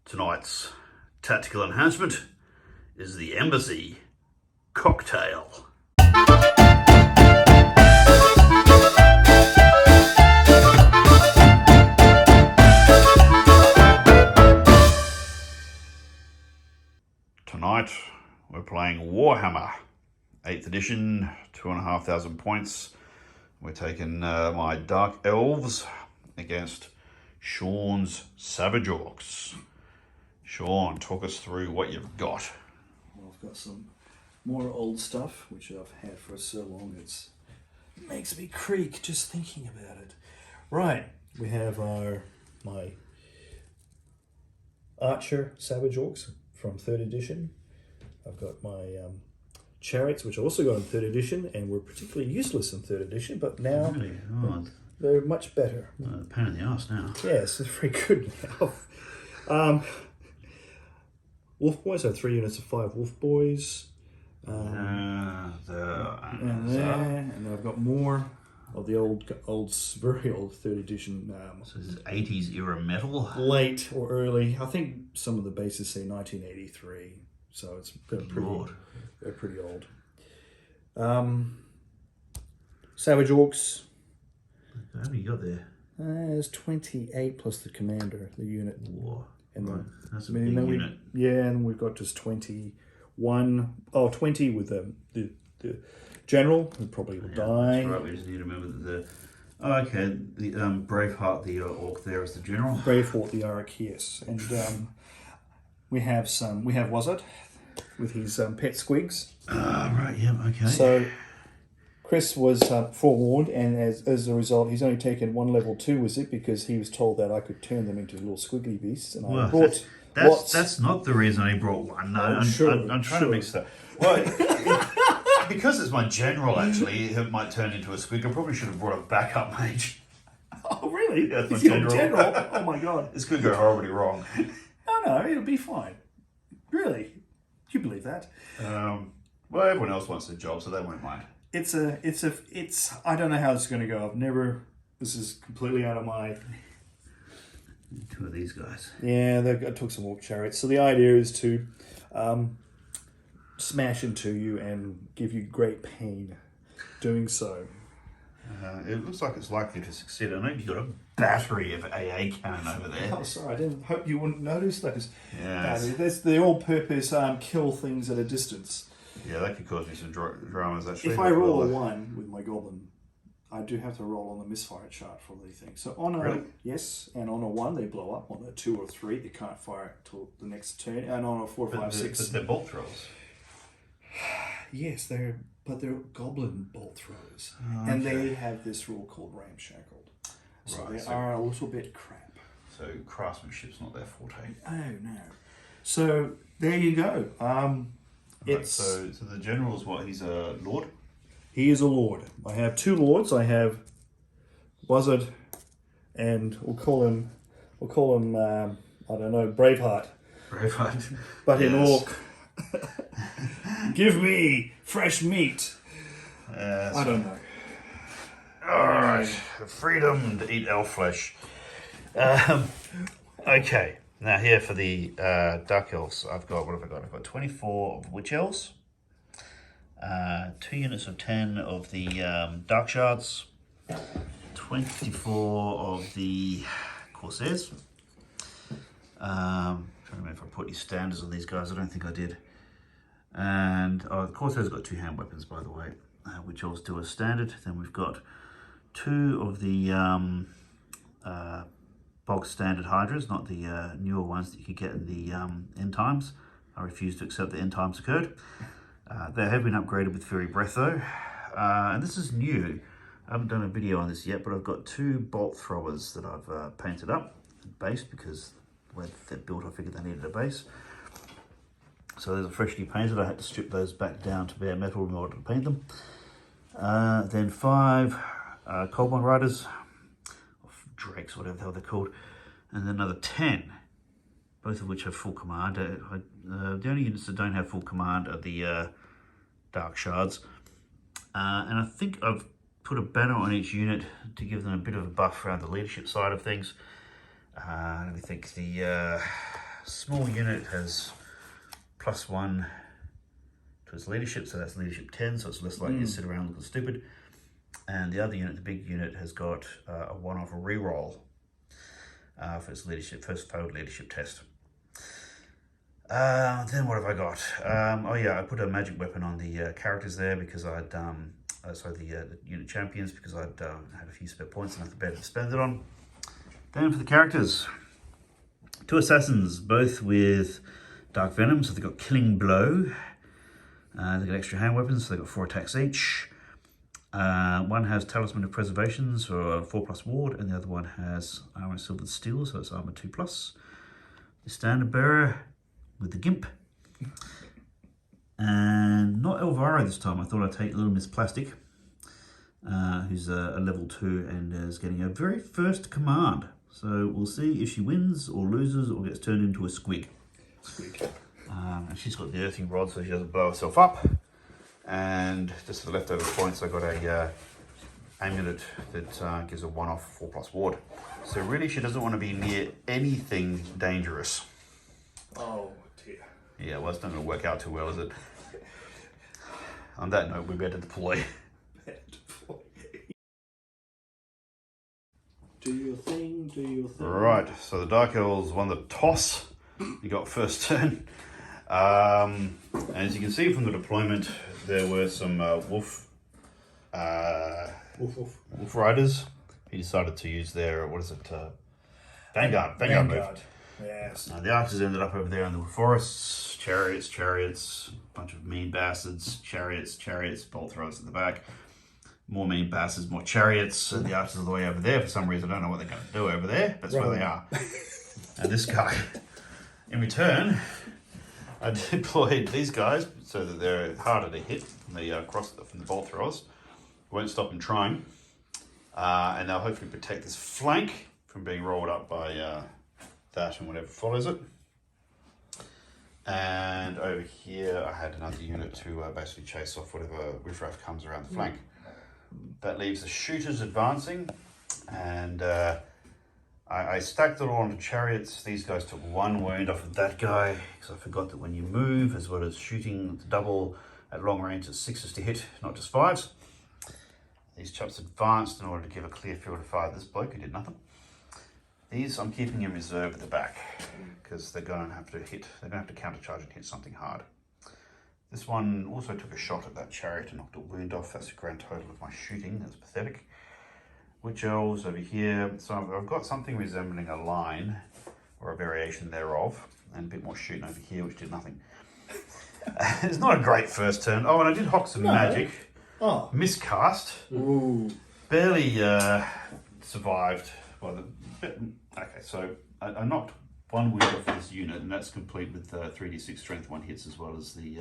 Tonight's tactical enhancement is the Embassy Cocktail. Tonight we're playing Warhammer 8th edition, 2,500 points. We're taking my Dark Elves against Sean's Savage Orcs. Sean, talk us through what you've got. Well, I've got some more old stuff, which I've had for so long it makes me creak just thinking about it. Right, we have my Archer Savage Orcs from 3rd edition. I've got my Chariots, which I also got in 3rd edition, and were particularly useless in 3rd edition, but now Really? Oh, they're much better. pain in the arse now. Yes, they're very good now. Wolf Boys, I have 3 units of 5 Wolf Boys. And I've got more of the old, very old 3rd edition. So this is 80s era metal? Late or early. I think some of the bases say 1983, so it's pretty old. Savage Orcs. How many you got there? There's 28 plus the commander, the unit. Whoa. And right. That's a big unit. And we've got just 20 with the general, who probably will die. That's right, we just need to remember that the Braveheart, the orc there is the general. Braveheart, the orc, yes. And we have Wizard with his pet squigs. Right, yeah, okay. So Chris was forewarned, and as a result, he's only taken 1 level 2 wizard because he was told that I could turn them into little squiggly beasts. And I brought that's not the reason I brought one. No, I'm trying to mix that. Well, because it's my general, actually, it might turn into a squig. I probably should have brought a backup mage. Oh, really? Yeah, it's your general? Oh, my God. This could go horribly wrong. No, it'll be fine. Really? Do you believe that? Well, everyone else wants the job, so they won't mind. It's I don't know how it's going to go. This is completely out of my... 2 of these guys. Yeah, I took some Orc Chariots. So the idea is to smash into you and give you great pain doing so. It looks like it's likely to succeed. I know you've got a battery of AA cannon over there. Oh, sorry, I didn't hope you wouldn't notice those. Yes. That's the all-purpose kill things at a distance. Yeah, that could cause me some dramas, actually. If I roll a 1 with my goblin, I do have to roll on the misfire chart for the thing. So on a yes, and on a 1 they blow up. On a 2 or 3 they can't fire till the next turn, and on a 4, 5, 6. But they're bolt throws. Yes, they're goblin bolt throws, okay. and they have this rule called ramshackled. So right, they are a little bit crap. So craftsmanship's not their forte. Oh no. So there you go. So the general's what? He's a lord. He is a lord. I have 2 lords. I have Wizard, and we'll call him I don't know, Braveheart. Braveheart. But in Orc. Give me fresh meat. I don't know. Alright. Freedom to eat elf flesh. Okay. Now here for the Dark Elves, I've got 24 of Witch Elves. 2 units of 10 of the Dark Shards. 24 of the Corsairs. Trying to remember if I put any standards on these guys. I don't think I did. And the Corsairs got 2 hand weapons, by the way, which Elves do as standard. Then we've got 2 of the bog standard Hydras, not the newer ones that you could get in the end times. I refuse to accept the end times occurred. They have been upgraded with Fairy Breath though, and this is new. I haven't done a video on this yet, but I've got 2 bolt throwers that I've painted up base because the way they're built, I figured they needed a base. So those are freshly painted. I had to strip those back down to bare metal in order to paint them. Then 5 Coldmine Riders, or Drakes, whatever the hell they're called, and then another 10, both of which have full command. The only units that don't have full command are the Dark Shards. And I think I've put a banner on each unit to give them a bit of a buff around the leadership side of things. Let me think, the small unit has +1 to its leadership, so that's leadership 10, so it's less likely to sit around looking stupid. And the other unit, the big unit, has got a 1 off a reroll for its leadership, first failed leadership test. Then what have I got? Oh yeah, I put a magic weapon on the characters there because I'd, the unit champions, because I'd had a few spare points and nothing better to spend it on. Then for the characters, 2 assassins, both with dark venom, so they've got killing blow. They've got extra hand weapons, so they've got 4 attacks each. One has talisman of preservation, so a 4+ ward, and the other one has armor silvered steel, so it's armor 2+. The standard bearer with the gimp. And not Elvira this time. I thought I'd take Little Miss Plastic, who's a level 2 and is getting her very first command. So we'll see if she wins or loses or gets turned into a squig. And she's got the earthing rod so she doesn't blow herself up. And just for the leftover points, I got a amulet that gives a 1 off 4+ ward. So really she doesn't want to be near anything dangerous. Oh dear. Yeah, well, it's not going to work out too well, is it? On that note, we better deploy. Do your thing, do your thing. Right, so the Dark Elves won the toss. You got first turn. As you can see from the deployment, there were some wolf riders. He decided to use their, Vanguard move. Yes. The archers ended up over there in the forests, chariots, bunch of mean bastards, chariots, bolt throwers at the back, more mean bastards, more chariots, and the archers are the way over there. For some reason, I don't know what they're going to do over there, but that's where they are. And this guy, in return, I deployed these guys so that they're harder to hit from the bolt throwers. Won't stop them trying, and they'll hopefully protect this flank from being rolled up by that and whatever follows it. And over here I had another unit to basically chase off whatever riffraff comes around the flank. That leaves the shooters advancing, and I stacked it all onto chariots. These guys took 1 wound off of that guy because I forgot that when you move, as well as shooting the double at long range, it's 6s to hit, not just 5s. These chaps advanced in order to give a clear field of fire to this bloke who did nothing. These I'm keeping in reserve at the back because they're going to have to hit. They're going to have to countercharge and hit something hard. This one also took a shot at that chariot and knocked a wound off. That's the grand total of my shooting. That's pathetic. Witch elves over here. So I've got something resembling a line or a variation thereof, and a bit more shooting over here, which did nothing. It's not a great first turn. Oh, and I did hock some magic. Oh. Miscast. Ooh. Barely survived. Okay, so I knocked 1 wound off this unit, and that's complete with 3d6 strength 1 hits, as well as the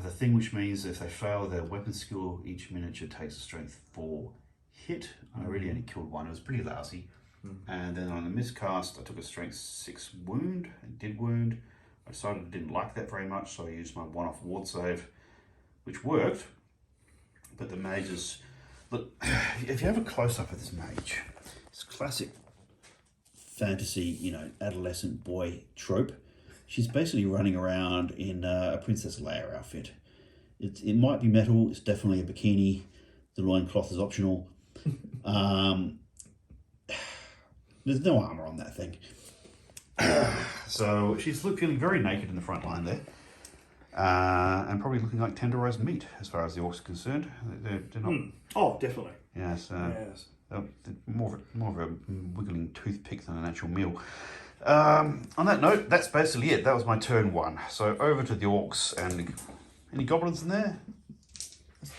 thing which means if they fail their weapon skill, each miniature takes a strength 4 hit. I really only killed 1. It was pretty lousy. And then on the miscast, I took a strength 6 wound and did wound. I decided I didn't like that very much, so I used my 1 off ward save, which worked. But the mages, look, if you have a close up of this mage, it's classic fantasy, adolescent boy trope. She's basically running around in a Princess Leia outfit. It might be metal, it's definitely a bikini. The loincloth is optional. There's no armor on that thing. So she's feeling very naked in the front line there. And probably looking like tenderized meat as far as the orcs are concerned. They're not. Oh, definitely. Yes. Yes. More of a wiggling toothpick than an actual meal. On that note, that's basically it. That was my turn 1. So over to the orcs, and any goblins in there?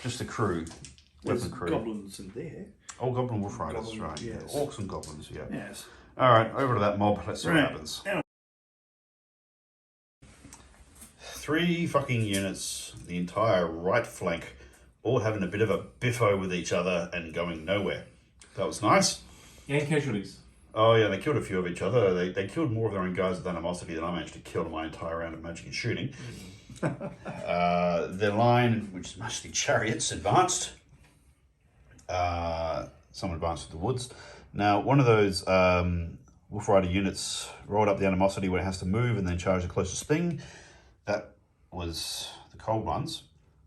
Just a crew. There's Weapon crew. goblins in there. Oh, goblin wolf riders, Goblin, right. yes. Orcs and goblins, yeah. Yes. All right, over to that mob. Let's see what happens. 3 fucking units, the entire right flank, all having a bit of a biffo with each other and going nowhere. That was nice. And casualties. Oh yeah, they killed a few of each other. They killed more of their own guys with animosity than I managed to kill in my entire round of magic and shooting. Their line, which is mostly chariots, advanced. Some advanced to the woods. Now, one of those Wolf Rider units rolled up the animosity when it has to move and then charge the closest thing. That was the cold ones.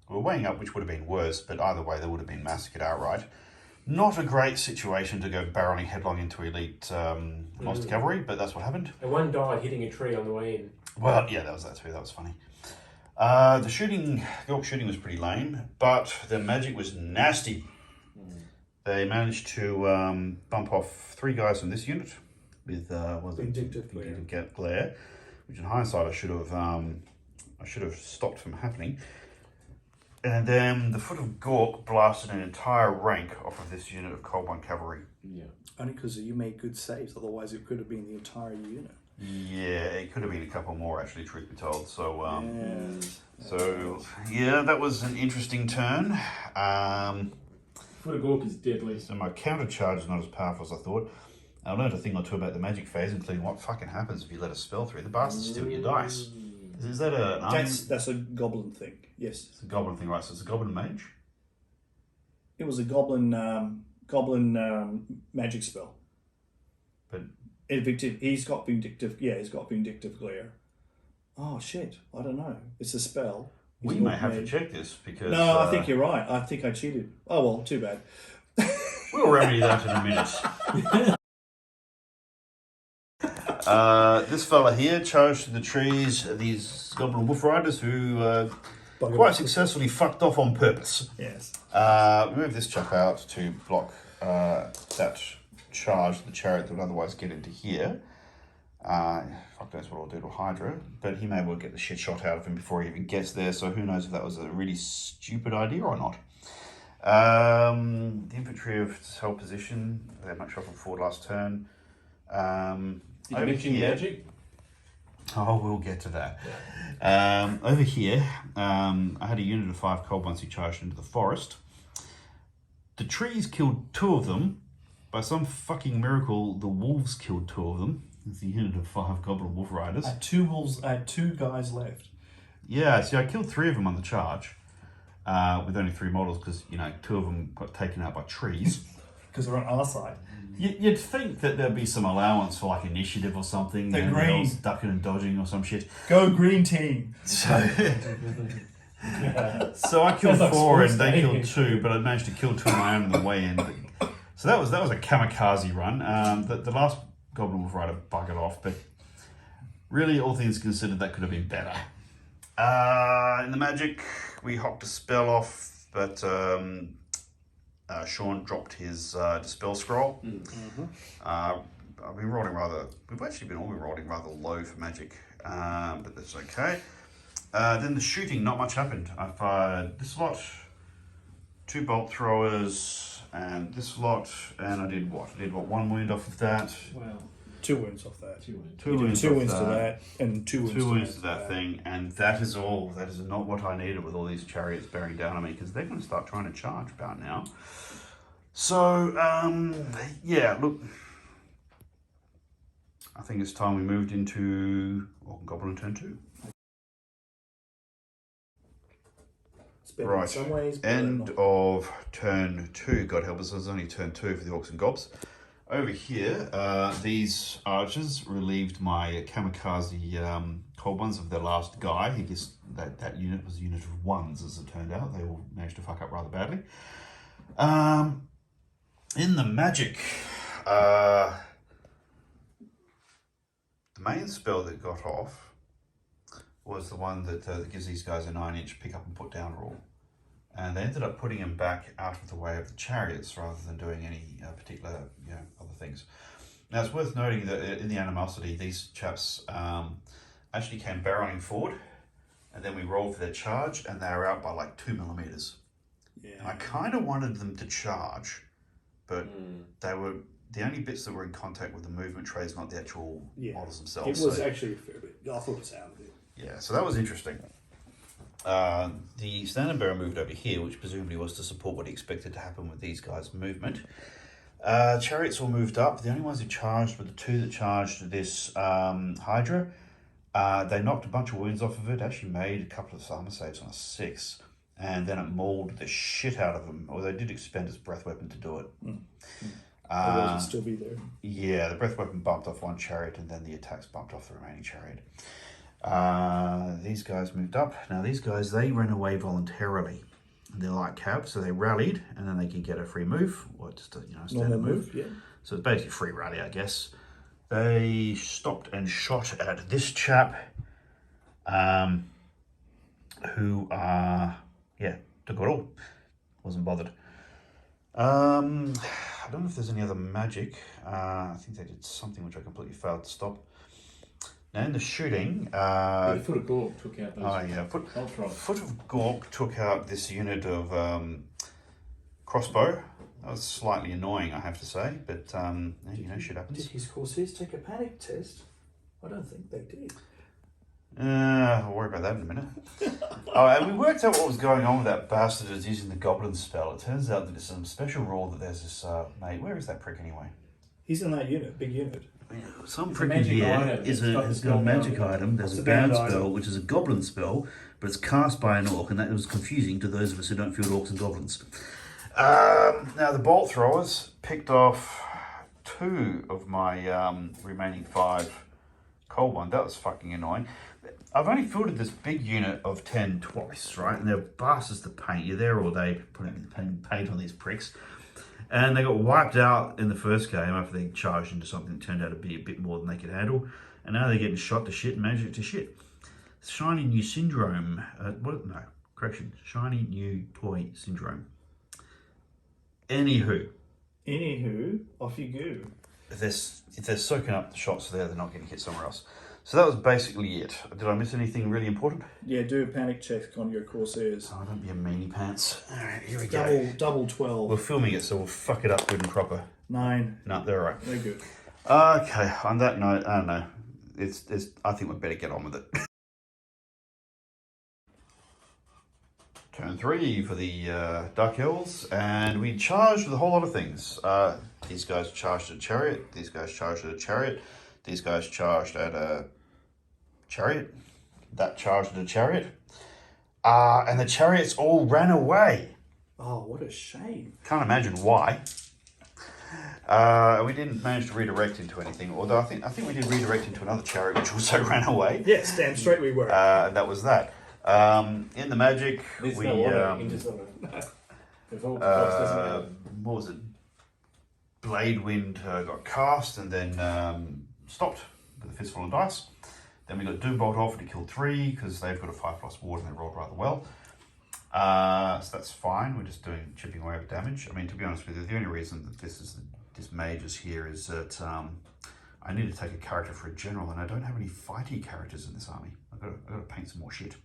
We were weighing up which would have been worse, but either way they would have been massacred outright. Not a great situation to go barreling headlong into elite monster cavalry, but that's what happened. And one died hitting a tree on the way in. Well, yeah, that was that too. That was funny. The Orc shooting was pretty lame, but the magic was nasty. They managed to bump off 3 guys from this unit with Vindictive glare, which in hindsight I should have stopped from happening. And then the Foot of Gork blasted an entire rank off of this unit of Cold One cavalry. Yeah. Only because you made good saves, otherwise it could have been the entire unit. Yeah, it could have been a couple more actually, truth be told. So, yes. that was an interesting turn. Foot of Gork is deadly. So my counter charge is not as powerful as I thought. I learned a thing or two about the magic phase, including what fucking happens if you let a spell through. The bastards steal your dice. Is that That's a goblin thing. Yes, it's a goblin thing, right? So it's a goblin mage. it was a goblin magic spell. But He's got vindictive. Yeah, he's got vindictive glare. Oh shit! I don't know. It's a spell. we may have to check this because No, I think you're right. I think I cheated. Oh well, too bad. we'll remedy that in a minute. This fella here charged to the trees these goblin wolf riders who quite successfully fucked off on purpose. Yes. Move this chap out to block that charge, the chariot that would otherwise get into here. Fuck knows what I'll do to Hydra, but he may well get the shit shot out of him before he even gets there, so who knows if that was a really stupid idea or not. The infantry have held position. They much off forward last turn. Did you mention magic? Oh, we'll get to that. Over here, I had a unit of 5 cold ones who charged into the forest. The trees killed 2 of them. By some fucking miracle, the wolves killed 2 of them. It's a unit of 5 goblin wolf riders. I had 2 guys left. Yeah, see, I killed 3 of them on the charge with only 3 models because, 2 of them got taken out by trees. Because they're on our side. You'd think that there'd be some allowance for like initiative or something. They're green. Ducking and dodging or some shit. Go green team. So I killed 4 and they killed 2, but I managed to kill 2 of my own on the way in. So that was a kamikaze run. The last Goblin Wolf Rider buggered off, but really, all things considered, that could have been better. In the magic, we hopped a spell off, but Sean dropped his dispel scroll. We've actually been all rolling rather low for magic, but that's okay. Then the shooting, not much happened. I fired this lot, 2 bolt throwers, and this lot, and I did what? 1 wound off of that. Wow. 2 wounds off that. 2 wounds. 2 wounds to that, and 2 wounds to that thing, and that is all. That is not what I needed with all these chariots bearing down on me, because they're going to start trying to charge about now. So, yeah, look, I think it's time we moved into Goblin turn 2. Right, in some ways, end of turn 2, God help us, it was only turn 2 for the Orcs and Gobs. Over here, these archers relieved my kamikaze cold ones of their last guy. I guess that unit was a unit of 1s, as it turned out. They all managed to fuck up rather badly. In the magic, the main spell that got off was the one that gives these guys a 9-inch pick up and put down rule. And they ended up putting him back out of the way of the chariots rather than doing any particular other things. Now it's worth noting that in the animosity, these chaps actually came barreling forward, and then we rolled for their charge, and they were out by like 2 millimeters. Yeah. And I kind of wanted them to charge, but they were the only bits that were in contact with the movement trays, not the actual models themselves. It was actually a fair bit. I thought it sounded it. Yeah, so that was interesting. The standard bearer moved over here, which presumably was to support what he expected to happen with these guys' movement. Chariots all moved up. The only ones who charged were the 2 that charged this Hydra. They knocked a bunch of wounds off of it, actually made a couple of armor saves on a 6, and then it mauled the shit out of them, or they did expend its breath weapon to do it. Otherwise, it'll still be there. Yeah, the breath weapon bumped off one chariot, and then the attacks bumped off the remaining chariot. These guys moved up. Now these guys, they ran away voluntarily. They're like cabs, so they rallied, and then they could get a free move, or just a standard move. Yeah. So it's basically free rally, I guess. They stopped and shot at this chap, who took it all. Wasn't bothered. I don't know if there's any other magic. I think they did something which I completely failed to stop. Now in the shooting, The Foot of Gork took out those. Foot of Gork took out this unit of crossbow. That was slightly annoying, I have to say, but shit happens. Did his Corsairs take a panic test? I don't think they did. I'll worry about that in a minute. And we worked out what was going on with that bastard who's using the goblin spell. It turns out that it's some special rule that there's this mate. Where is that prick anyway? He's in that unit, big unit. Some prick in here has got a magic item. There's a bound spell, which is a goblin spell, but it's cast by an orc, and that was confusing to those of us who don't field orcs and goblins. Now the bolt throwers picked off 2 of my remaining 5 cold ones. That was fucking annoying. I've only fielded this big unit of 10 twice, right? And they're bastards to paint. You're there all day putting paint on these pricks. And they got wiped out in the first game after they charged into something that turned out to be a bit more than they could handle. And now they're getting shot to shit and magic to shit. Shiny new syndrome. Shiny new toy syndrome. Anywho, off you go. If they're soaking up the shots there, they're not getting hit somewhere else. So that was basically it. Did I miss anything really important? Yeah, do a panic check on your Corsairs. Oh, don't be a meanie pants. Alright, here we go. Double 12. We're filming it, so we'll fuck it up good and proper. 9. No, they're alright. They're good. Okay, on that note, I don't know. I think we'd better get on with it. Turn 3 for the Dark Elves, and we charged with a whole lot of things. These guys charged at a chariot, these guys charged at a chariot, these guys charged at a chariot, that charged at a chariot, and the chariots all ran away. Oh, what a shame. Can't imagine why. We didn't manage to redirect into anything, although I think we did redirect into another chariot which also ran away. Yes, damn straight we were. And that was that. In the magic, There's we... no water into sort of... what was it? Blade Wind got cast and then stopped with a fistful of dice. Then we got Doombolt off to kill 3 because they've got a 5+ ward and they rolled rather well. So that's fine. We're just chipping away with damage. I mean, to be honest with you, the only reason that this mage is here is that I need to take a character for a general, and I don't have any fighty characters in this army. I've got to paint some more shit.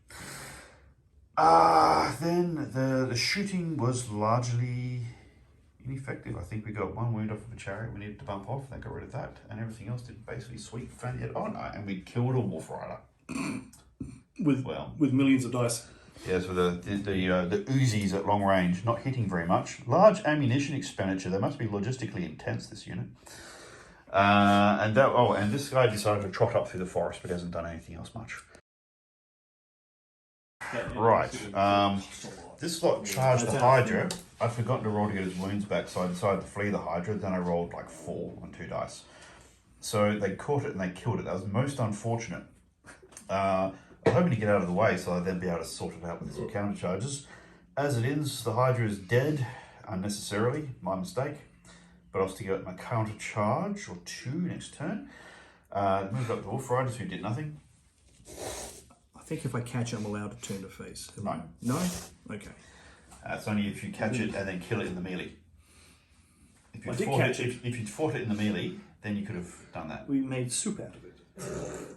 Then the shooting was largely ineffective. I think we got 1 wound off of a chariot we needed to bump off. They got rid of that, and everything else did basically sweep fanny it on. And we killed a wolf rider with millions of dice. Yes, with the Uzis at long range, not hitting very much. Large ammunition expenditure. They must be logistically intense, this unit. And this guy decided to trot up through the forest, but hasn't done anything else much. Right. This lot charged the Hydra. I'd forgotten to roll to get his wounds back, so I decided to flee the Hydra. Then I rolled like 4 on 2 dice. So they caught it and they killed it. That was most unfortunate. I was hoping to get out of the way so I'd then be able to sort it out with some counter charges. As it is, the Hydra is dead unnecessarily. My mistake. But I'll stick out my counter charge or 2 next turn. Moved up the Wolf Riders who did nothing. I think if I catch it, I'm allowed to turn to face. No. No? Okay. It's only if you catch it and then kill it in the melee. If you'd fought it in the melee, then you could have done that. We made soup out of it.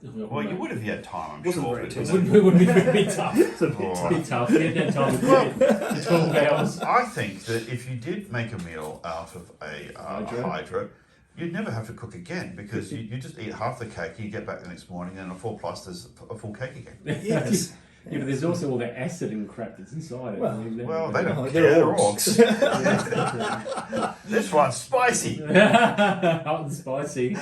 Well, you would have had time, I'm Wasn't sure. very It would be tough. It's a bit It's a bit tough. You had time to 12 hours. I think that if you did make a meal out of a Hydra, you'd never have to cook again because you just eat half the cake, you get back the next morning, and a 4+ there's a full cake again. Yes. Yeah, but there's also all the acid and crap that's inside it. Well, they don't they're care. orcs. This one's spicy. Hot and spicy.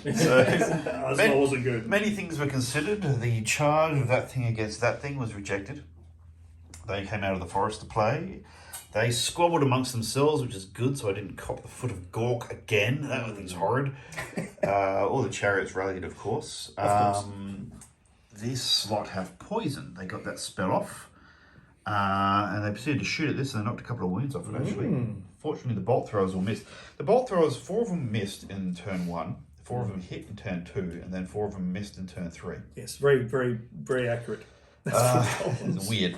That wasn't good. Many things were considered. The charge of that thing against that thing was rejected. They came out of the forest to play. They squabbled amongst themselves, which is good, so I didn't cop the foot of Gork again. That thing's horrid. All the chariots rallied, of course. This lot have poison. They got that spell off. And they proceeded to shoot at this, and they knocked a couple of wounds off it, actually. Fortunately, the bolt throwers all missed. The bolt throwers, 4 of them missed in turn 1, 4 of them hit in turn 2, and then 4 of them missed in turn 3. Yes, very, very, very accurate. It's weird.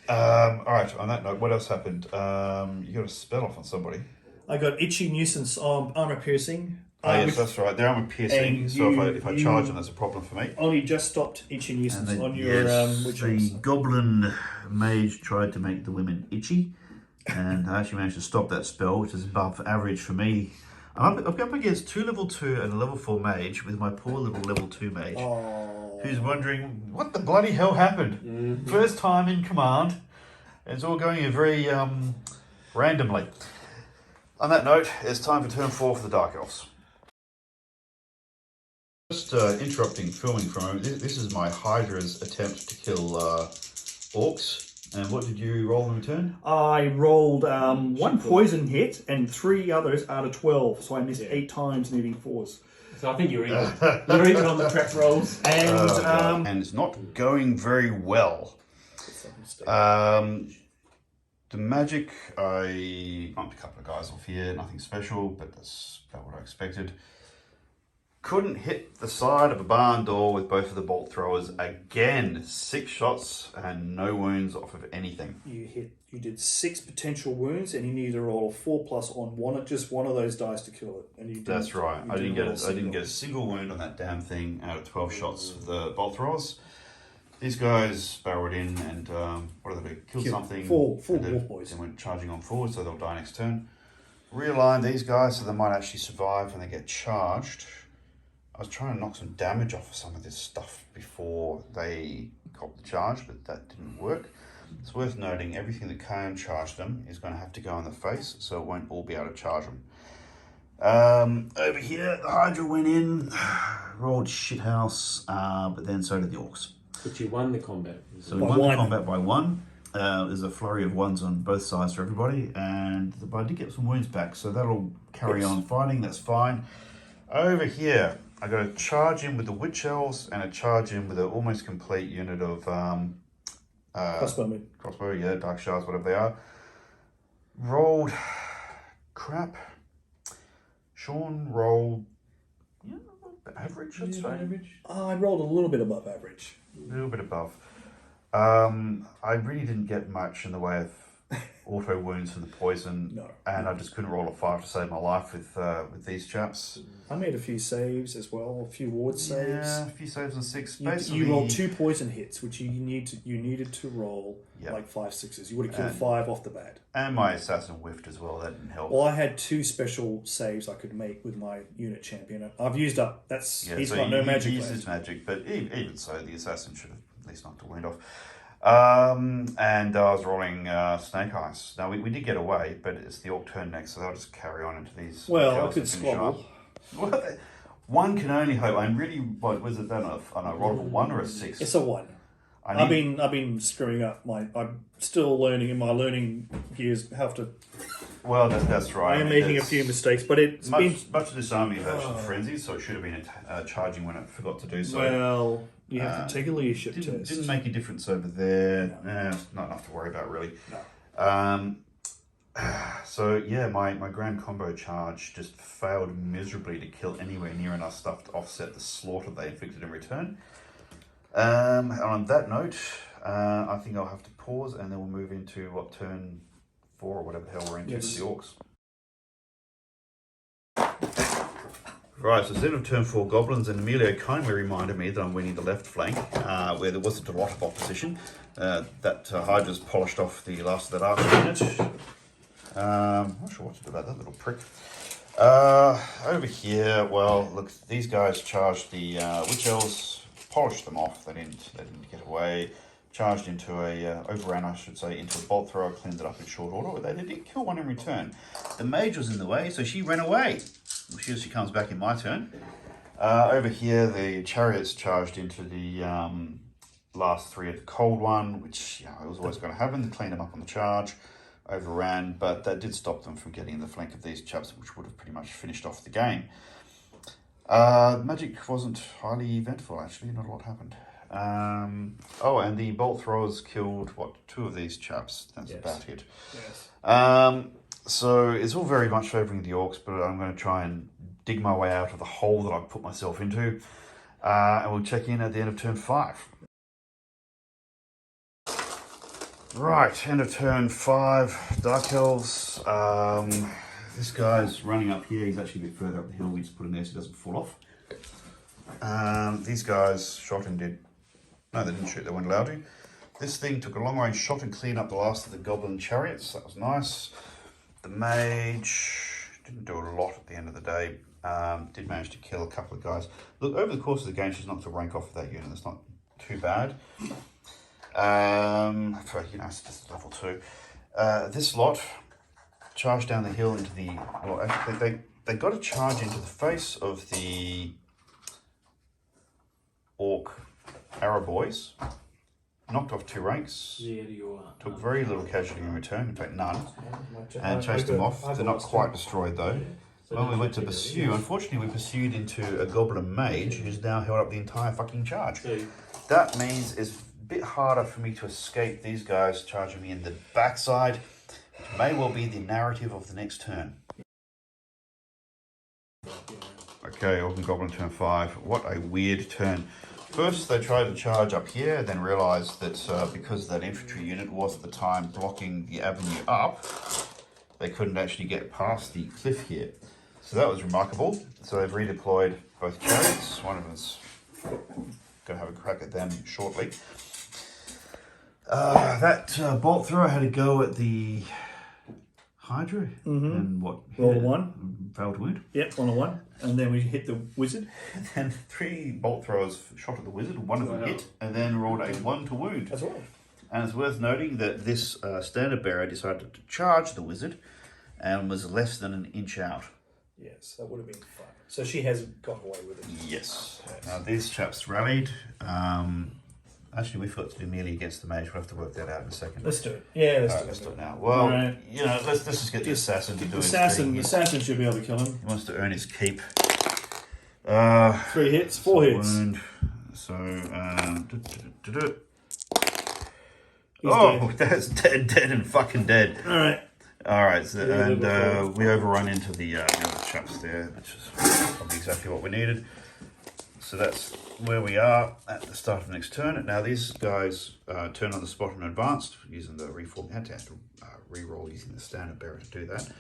Alright, on that note, what else happened? You got a spell off on somebody. I got Itchy Nuisance Armor Piercing. Yes, that's right. They're armor piercing, so if I charge them, that's a problem for me. Only just stopped Itchy Nuisance on your witch the elves. goblin mage tried to make the women itchy, and I actually managed to stop that spell, which is above average for me. I'm up against 2 level 2 and a level 4 mage with my poor little level 2 mage, who's wondering what the bloody hell happened. First time in command, and it's all going very randomly. On that note, it's time for turn 4 for the Dark Elves. Just interrupting filming for a moment. This is my Hydra's attempt to kill Orcs. And what did you roll in return? I rolled 1 poison hit and 3 others out of 12, so I missed 8 times, needing 4s. So I think you're even. You're even on the track rolls. And it's not going very well. The magic, I bumped a couple of guys off here, nothing special, but that's about what I expected. Couldn't hit the side of a barn door with both of the bolt throwers again. 6 shots and no wounds off of anything. You did 6 potential wounds, and you needed to roll a 4+ on just one of those dice to kill it. And you didn't. That's right. I didn't get a single wound on that damn thing out of 12 shots of the bolt throwers. These guys barreled in and what did they do? Killed something. Four wolf boys. And went charging on forward, so they'll die next turn. Realign these guys so they might actually survive when they get charged. I was trying to knock some damage off of some of this stuff before they got the charge, but that didn't work. It's worth noting everything that can charge them is going to have to go in the face, so it won't all be able to charge them. Over here, the Hydra went in, rolled shithouse, but then so did the Orcs. But you won the combat. So we won the combat by 1. There's a flurry of 1s on both sides for everybody, and I did get some wounds back, so that'll carry on fighting, that's fine. Over here, I got a charge in with the Witch Elves and a charge in with an almost complete unit of crossbow, yeah, dark shards, whatever they are. Rolled crap. Sean rolled average, I'd say. Average. I rolled a little bit above average. A little bit above. I really didn't get much in the way of auto wounds from the poison, and I just couldn't roll a 5 to save my life with these chaps. I made a few saves as well, a few ward saves. Yeah, a few saves and 6. You rolled 2 poison hits, which you needed to roll like 5 6s. You would have killed 5 off the bat. And my assassin whiffed as well. That didn't help. Well, I had 2 special saves I could make with my unit champion. I've used up. He's got no magic. He used his magic, but even so, the assassin should have at least knocked a wound off. And I was rolling Snake Eyes. Now we did get away, but it's the Orc turn next, so they'll just carry on into these. Well, I could squabble. Well, one can only hope. I'm really. What was it then? On a roll of a 1 or a 6? It's a 1. I've been screwing up. I'm still learning in my learning gears how to. Well, that's right. I am making a few mistakes, but it's much of this army is actually frenzied, so it should have been charging when it forgot to do so. Well, you have to take a leadership test. Didn't make a difference over there. No. Not enough to worry about really. No. So yeah, my grand combo charge just failed miserably to kill anywhere near enough stuff to offset the slaughter they inflicted in return. And on that note, I think I'll have to pause and then we'll move into turn 4 or whatever the hell we're into with the Orcs. Right, so instead of turn 4 goblins, and Emilio kindly reminded me that I'm winning the left flank, where there wasn't a lot of opposition. That Hydra's polished off the last of that archer unit. Not sure what to do about that little prick. Over here, well, look, these guys charged the Witch Elves, polished them off. They didn't get away. Charged into overran, I should say, into a bolt thrower, cleaned it up in short order. They did kill one in return. The mage was in the way, so she ran away. She comes back in my turn. Over here, the chariots charged into the last 3 of the cold one, which it was always going to happen. Clean them up on the charge. overran, but that did stop them from getting in the flank of these chaps, which would have pretty much finished off the game. Magic wasn't highly eventful, actually. Not a lot happened. Oh, and the bolt throwers killed, what, 2 of these chaps. That's about it. Yes. So it's all very much favouring the Orcs, but I'm going to try and dig my way out of the hole that I've put myself into. And we'll check in at the end of turn 5. Right, end of turn 5, Dark Elves. This guy's running up here. He's actually a bit further up the hill. We just put him there so he doesn't fall off. These guys shot and did... No, they didn't shoot. They weren't allowed to. This thing took a long-range shot and cleaned up the last of the goblin chariots. That was nice. The mage didn't do a lot at the end of the day. Did manage to kill a couple of guys. Look, over the course of the game, she's knocked a rank off of that unit. That's not too bad. For, you know, it's just level 2. This lot charged down the hill into the... Well, actually, they got a charge into the face of the Orc arrow boys. Knocked off 2 ranks. Yeah, you are. Took very little casualty in return, in fact none. And chased them off. They're not quite destroyed though. When we went to pursue, unfortunately we pursued into a goblin mage who's now held up the entire fucking charge. That means it's a bit harder for me to escape these guys charging me in the backside, which may well be the narrative of the next turn. Okay, Orc and Goblin turn 5. What a weird turn. First they tried to charge up here, then realised that because that infantry unit was at the time blocking the avenue up, they couldn't actually get past the cliff here. So that was remarkable. So they've redeployed both chariots. One of us going to have a crack at them shortly. That bolt thrower had a go at the Hydra, and what? Roll a 1. Failed to wound. Yep, on a 1. And then we hit the wizard. And then 3 bolt throwers shot at the wizard, one of them hit, and then rolled a 1 to wound. That's right. And it's worth noting that this standard bearer decided to charge the wizard and was less than an inch out. Yes, that would have been fun. So she has got away with it. Yes. Now these chaps rallied. Actually, we forgot to do melee against the mage. We'll have to work that out in a second. Let's do it. Yeah, Let's do it now. Well, you know, let's just get the assassin to do his thing. The assassin should be able to kill him. He wants to earn his keep. 3 hits, 4 hits. Wound. So, Dead. That's dead and fucking dead. All right. So, and we overrun into the other chaps there, which is probably exactly what we needed. So that's where we are at the start of the next turn. Now these guys turn on the spot and advanced using the reform. You had to re-roll using the standard bearer to do that.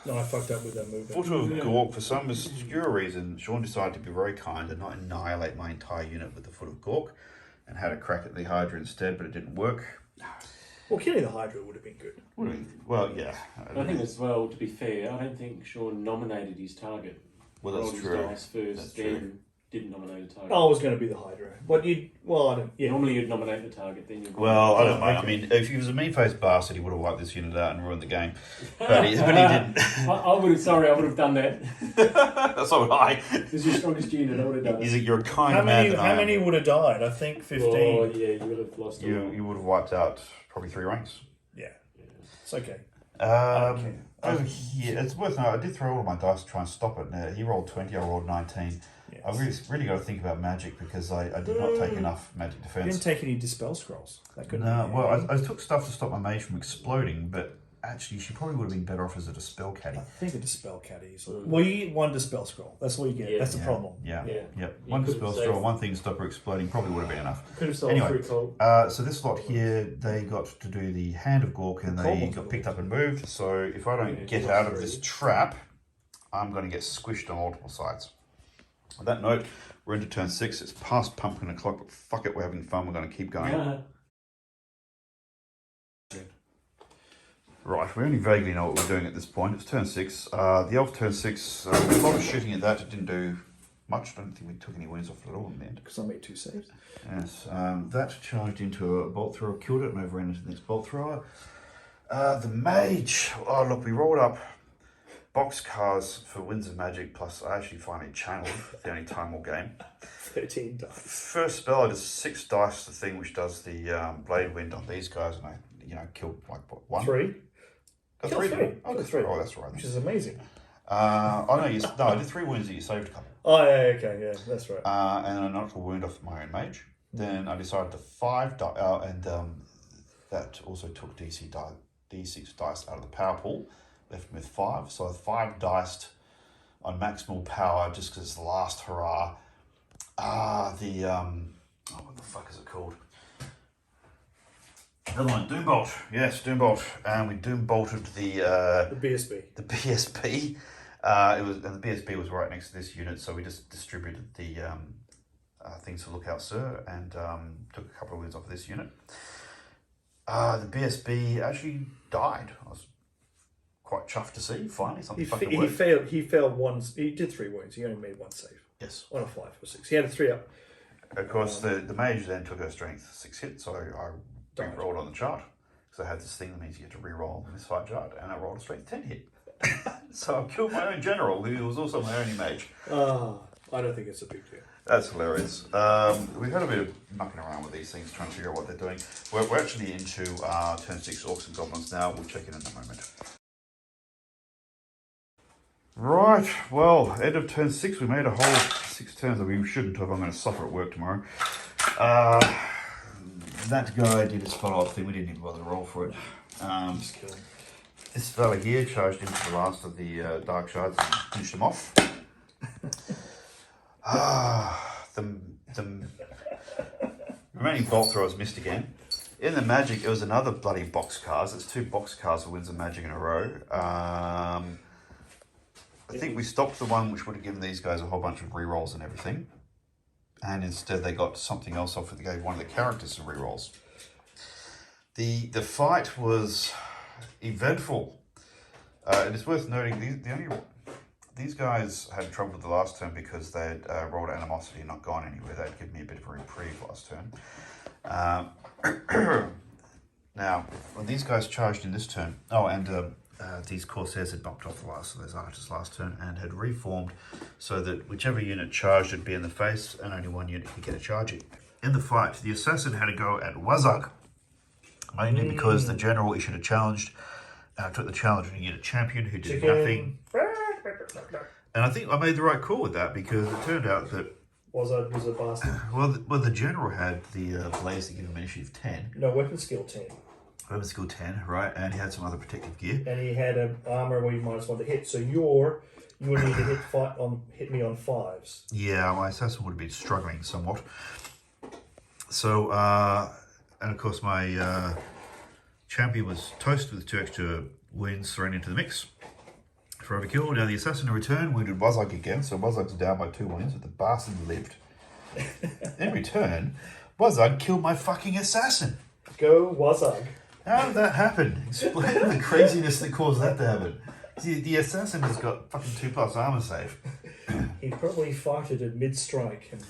No, I fucked up with that movement. Foot of Gork, for some obscure reason, Sean decided to be very kind and not annihilate my entire unit with the Foot of Gork, and had a crack at the Hydra instead, but it didn't work. Well, killing the Hydra would have been good. Well, yeah. I think as well, to be fair, I don't think Sean nominated his target. Well, that's true. Rolled his dice first, That's then true. didn't nominate a target. Oh, it was going to be the Hydra. But I don't. Yeah. Normally you'd nominate the target, then you'd... Well, I don't mind. I mean, if he was a mean-faced bastard, he would have wiped this unit out and ruined the game. But he didn't. I would have done that. So would I. This is your strongest unit, I would have done it. You're a kind man. How many would have died? I think 15. Oh, yeah, you would have lost You would have wiped out probably 3 ranks. Yeah. It's okay. Over here, it's worth noting, I did throw all of my dice to try and stop it. He rolled 20, I rolled 19. Yes. I've really got to think about magic because I did not take enough magic You defense. didn't take any Dispel Scrolls. That could No, well, I took stuff to stop my mage from exploding, but actually she probably would have been better off as a Dispel Caddy. I think a Dispel Caddy is... Well, you get 1 Dispel Scroll. That's all you get. Yeah. That's the problem. Yeah. You One could Dispel save- Scroll, one thing to stop her exploding probably would have been enough. Could have sold Anyway, free cold. So this lot here, they got to do the Hand of Gork and they got picked up and moved. So if I don't get out of this trap, I'm going to get squished on multiple sides. On that note, we're into turn 6. It's past pumpkin o'clock, but fuck it, we're having fun. We're going to keep going. Yeah. Right, we only vaguely know what we're doing at this point. It's turn 6. The elf turn 6, a lot of shooting at that. It didn't do much. I don't think we took any wounds off it at all in the end. Because I made 2 saves. Yes, that charged into a bolt thrower, killed it, and overran into the next bolt thrower. The mage. Oh, look, we rolled up boxcars for Winds of Magic, plus I actually finally channeled the only time all game. 13 dice. First spell, I did 6 dice, the thing which does the Blade Wind on these guys, and I killed like what, 1? 3. Got Killed 3. three. Oh, Killed that's 3. right. Oh, that's right. Which is amazing. No, I did 3 wounds that you saved a couple. Oh, yeah, okay, yeah, that's right. And I knocked a wound off my own mage. Then I decided to 5 die, and that also took D6 dice out of the power pool, left me with 5. So I 5 diced on maximal power just because it's the last hurrah. What the fuck is it called? Another one, Doombolt. Yes, Doombolt. And we Doombolted the BSB. The BSB. The BSB was right next to this unit, so we just distributed the things to look out, sir, and took a couple of wins off of this unit. The BSB actually died. I was quite chuffed to see, finally, something fucking worked. He failed once. He did 3 wounds. He only made 1 save. Yes. On a 5 or 6. He had a 3 up. Of course, the mage then took her strength 6 hit, so I re-rolled on the chart. Because I had this thing that means you get to re-roll the misfight chart, and I rolled a strength 10 hit. So I killed my own general, who was also my only mage. I don't think it's a big deal. That's hilarious. We've had a bit of mucking around with these things, trying to figure out what they're doing. We're actually into turn 6 Orcs and Goblins now. We'll check in a moment. Right, well, end of turn 6. We made a whole 6 turns that we shouldn't have. I'm going to suffer at work tomorrow. That guy did his follow-up thing. We didn't even bother to roll for it. Just kill him. This fella here charged into the last of the Dark Shards and finished them off. The remaining bolt throwers missed again. In the magic, it was another bloody boxcars. It's 2 boxcars for wins of magic in a row. I think we stopped the one which would have given these guys a whole bunch of rerolls and everything. And instead they got something else off. They gave one of the characters some rerolls. The fight was eventful. It is worth noting these guys had trouble with the last turn because they'd rolled animosity and not gone anywhere. They'd given me a bit of a reprieve last turn. Now, when these guys charged in this turn, these Corsairs had bumped off the last of those archers last turn and had reformed so that whichever unit charged would be in the face and only one unit could get a charge in. In the fight, the assassin had to go at Wazag, mainly because the general issued a challenge, took the challenge from a unit champion who did nothing. And I think I made the right call with that because it turned out that was a bastard. Well, the general had the blaze that gave him initiative 10. No, weapon skill 10. Weapon skill 10, right? And he had some other protective gear. And he had an armor where you -1 to hit. So you would need to hit me on 5s. Yeah, my assassin would have been struggling somewhat. So, and of course my champion was toast with 2 extra wounds thrown into the mix. For overkill. Now the assassin in return wounded Wazag again, so Wazag's down by 2 wounds, but the bastard lived. In return, Wazag killed my fucking assassin. Go Wazag. How did that happen? Explain the craziness that caused that to happen. See, the assassin has got fucking 2+ armor save. He probably farted at mid-strike. And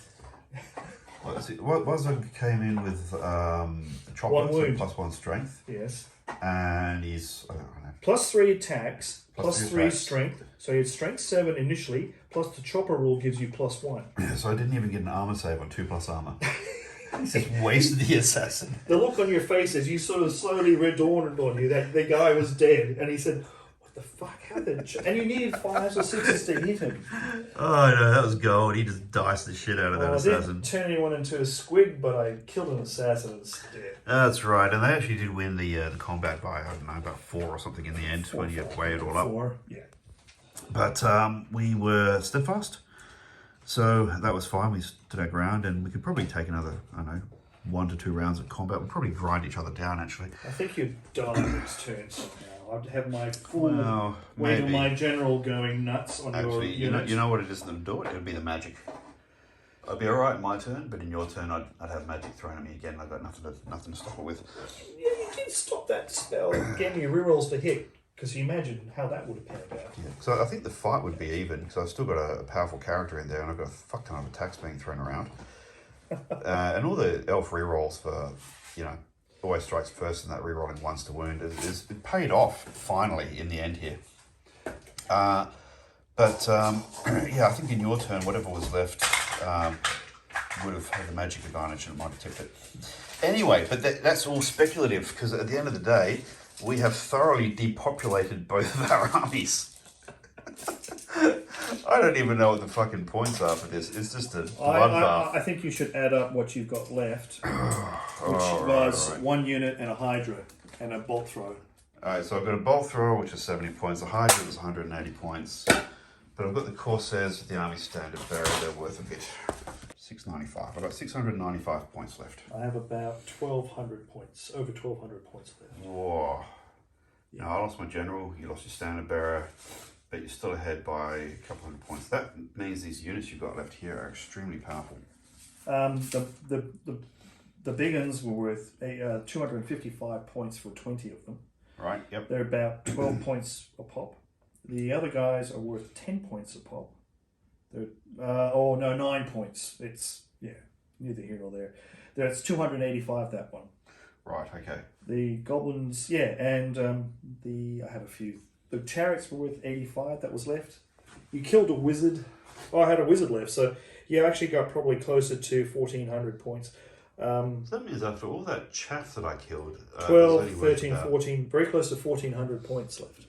Wazag came in with chopper, 1 wound. So +1 strength. Yes. And he's, I don't know. +3 attacks, +3 attacks. strength. So he had strength 7 initially, plus the chopper rule gives you +1. So I didn't even get an armor save on 2+ armor. He's just wasted the assassin. The look on your face as you sort of slowly dawned on you that the guy was dead, and he said, "What the fuck happened?" And you needed 5s or 6s to hit him. Oh no, that was gold. He just diced the shit out of that assassin. I didn't turn anyone into a squig, but I killed an assassin instead. That's right, and they actually did win the combat by, I don't know, about 4 or something in the end when you weigh it all up. 4, yeah. But we were steadfast, so that was fine. We stood our ground, and we could probably take another, I don't know, 1 to 2 rounds of combat. We'd probably grind each other down, actually. I think you'd die next turn somehow. I'd have my full Well, weight of maybe. my general going nuts on Actually, your unit. you know what it is that would do it? It would be the magic. I'd be alright in my turn, but in your turn, I'd have magic thrown at me again. I've got nothing to stop it with. Yeah, you did stop that spell. Gave me rerolls to hit. Because you imagine how that would have panned out. Yeah, so I think the fight would be even, because I've still got a powerful character in there, and I've got a fuck ton of attacks being thrown around. And all the elf rerolls for, always strikes first and that rerolling once to wound is paid off, finally, in the end here. Yeah, I think in your turn, whatever was left, would have had the magic advantage and it might have tipped it. Anyway, but that's all speculative because at the end of the day, we have thoroughly depopulated both of our armies. I don't even know what the fucking points are for this. It's just a bloodbath. I think you should add up what you've got left, which was right. 1 unit and a Hydra and a bolt throw. Alright, so I've got a bolt thrower, which is 70 points. The Hydra was 180 points. But I've got the Corsairs with the Army Standard Bearer. They're worth a bit. 695. I've got 695 points left. I have about 1,200 points, over 1,200 points left. Whoa. Now, I lost my General, you lost your Standard Bearer, but you're still ahead by a couple hundred points. That means these units you've got left here are extremely powerful. The big uns were worth 255 points for 20 of them. Right, yep. They're about 12 points a pop. The other guys are worth 10 points a pop. They're 9 points. It's neither here nor there. That's 285, that one. Right, okay. The goblins, and I have a few. The chariots were worth 85. That was left. You killed a wizard. Oh, I had a wizard left, so I actually got probably closer to 1,400 points. So that means after all that chaff that I killed, 12, 13, 14, very close to 1,400 points left.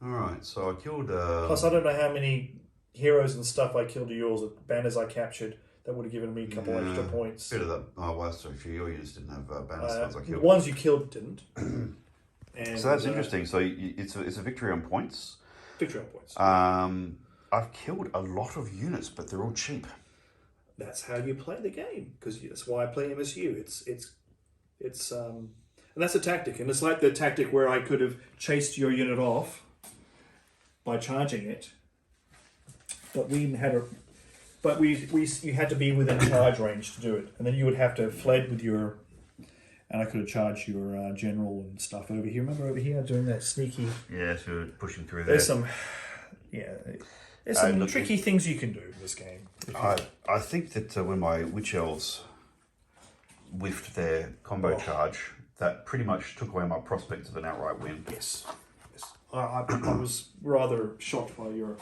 Alright, so I killed... Plus, I don't know how many heroes and stuff I killed of yours, banners I captured. That would have given me a couple extra points. Bit of that. Oh, well, so a few of your units didn't have banners ones I The killed. ones you killed didn't. And, so that's interesting. So it's a victory on points. Victory on points. I've killed a lot of units, but they're all cheap. That's how you play the game, because that's why I play MSU. It's and that's a tactic, and it's like the tactic where I could have chased your unit off by charging it, but you had to be within charge range to do it, and then you would have to have fled with your, and I could have charged your general and stuff over here. Remember over here doing that sneaky? Yeah, so pushing through there. There's some tricky things you can do in this game. I think that when my Witch Elves whiffed their combo charge, that pretty much took away my prospect of an outright win. Yes. I was rather shocked by your...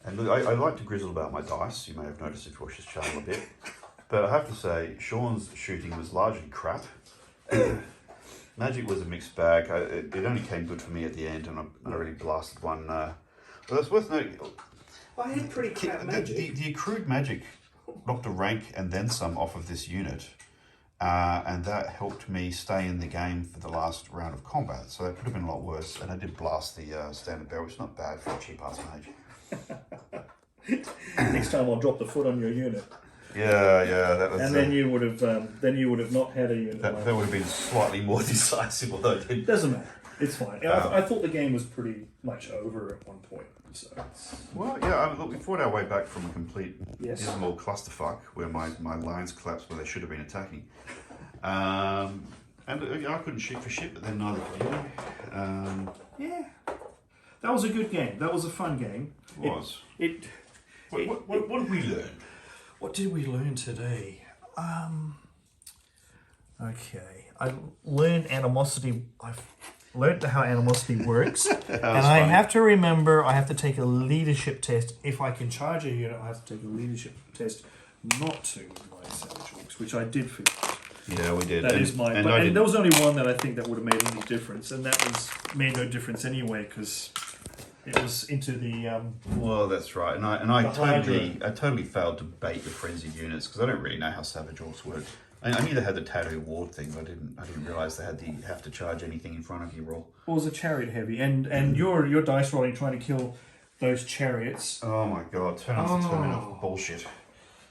And look, I like to grizzle about my dice. You may have noticed if you watch this channel a bit. But I have to say, Sean's shooting was largely crap. Magic was a mixed bag. It only came good for me at the end, and I really blasted one. But it's worth noting... I had pretty crap magic. The accrued magic knocked a rank and then some off of this unit. And that helped me stay in the game for the last round of combat. So it could have been a lot worse. And I did blast the Standard Bearer, which is not bad for a cheap-ass mage. Next time I'll drop the foot on your unit. Yeah, that was... And then you would have not had a unit. That would have been slightly more decisive, although it didn't. Doesn't matter. It's fine. I thought the game was pretty much over at one point. So well, yeah, look, we fought our way back from a complete dismal clusterfuck where my lines collapsed where they should have been attacking. And I couldn't shoot for shit, but then neither could you. Yeah. That was a good game. That was a fun game. It was. What did we learn? What did we learn today? Okay. I learned animosity. I've learned how animosity works. And I have to remember I have to take a leadership test. If I can charge a unit, I have to take a leadership test not to with my Savage Orcs, which I did figure out. Yeah, we did. That is my... And there was only one that I think that would have made any difference, and that made no difference anyway, because... It was into the well, that's right, and I totally failed to bait the frenzied units because I don't really know how Savage Orcs work. I knew they had the tattoo ward thing, but I didn't realise they had the have to charge anything in front of you roll. Well, it was a chariot heavy, and your dice rolling trying to kill those chariots. Oh my god! Turn off bullshit.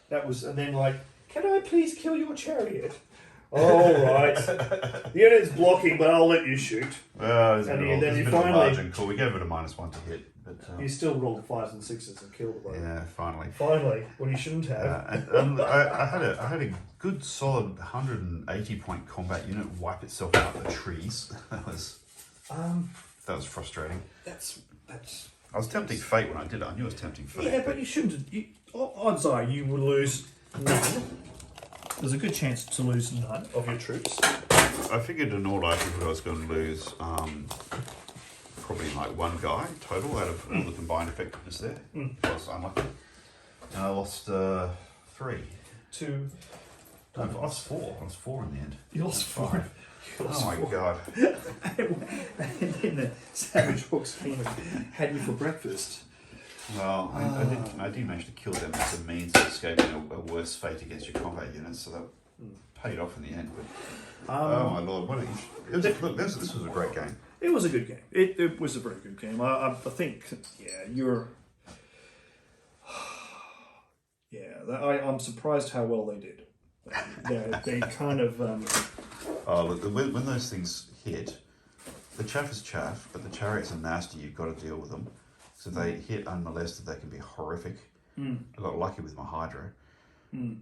That was, and then like, can I please kill your chariot? All right, the unit's blocking, but I'll let you shoot. Well, then you finally margin call. We gave it a -1 to hit, but you still rolled 5s and 6s and killed them. Yeah, finally. Finally, when you shouldn't have. I had a good solid 180 point combat unit wipe itself out of the trees. That was frustrating. That's. I was tempting fate when I did it. I knew it was tempting fate. Yeah, but you shouldn't. Odds are you would lose none. There's a good chance to lose none of your troops. I figured in all likelihood I was going to lose probably like 1 guy total out of all the combined effectiveness there. I was unlucky. And I lost 3. 2. I lost 4. I was 4 in the end. You lost 4. Oh my god. And then the savage hooks came and had you for breakfast. Well, I did manage to kill them as a means of escaping a worse fate against your combat units, so that paid off in the end. But oh my lord, what this was a great game. It was a good game. It was a very good game. I think, I'm surprised how well they did. They kind of... Oh, look, when those things hit, the chaff is chaff, but the chariots are nasty, you've got to deal with them. So if they hit unmolested, they can be horrific. I got lucky with my Hydra.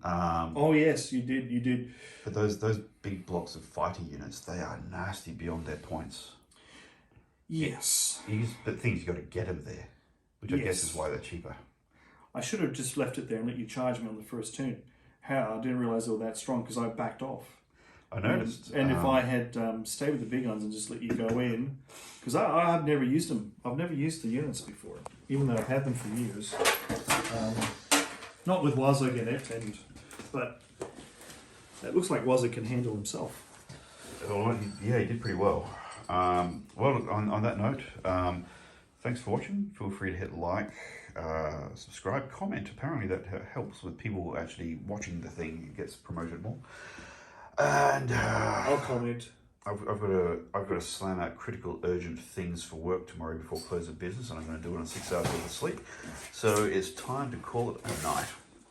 oh yes, you did. But those big blocks of fighter units, they are nasty beyond their points. Yes. But things, you've got to get them there, which I guess is why they're cheaper. I should have just left it there and let you charge me on the first turn. How? I didn't realise they were that strong because I backed off. I noticed. And if I had stayed with the big guns and just let you go in, because I've never used them. I've never used the units before, even though I've had them for years. Not with Wazza in it, but it looks like Wazza can handle himself. Well, yeah, he did pretty well. Well, on that note, thanks for watching. Feel free to hit like, subscribe, comment. Apparently that helps with people actually watching the thing. It gets promoted more. And I'll comment. I've got to slam out critical urgent things for work tomorrow before close of business, and I'm going to do it on 6 hours worth of sleep. So it's time to call it a night.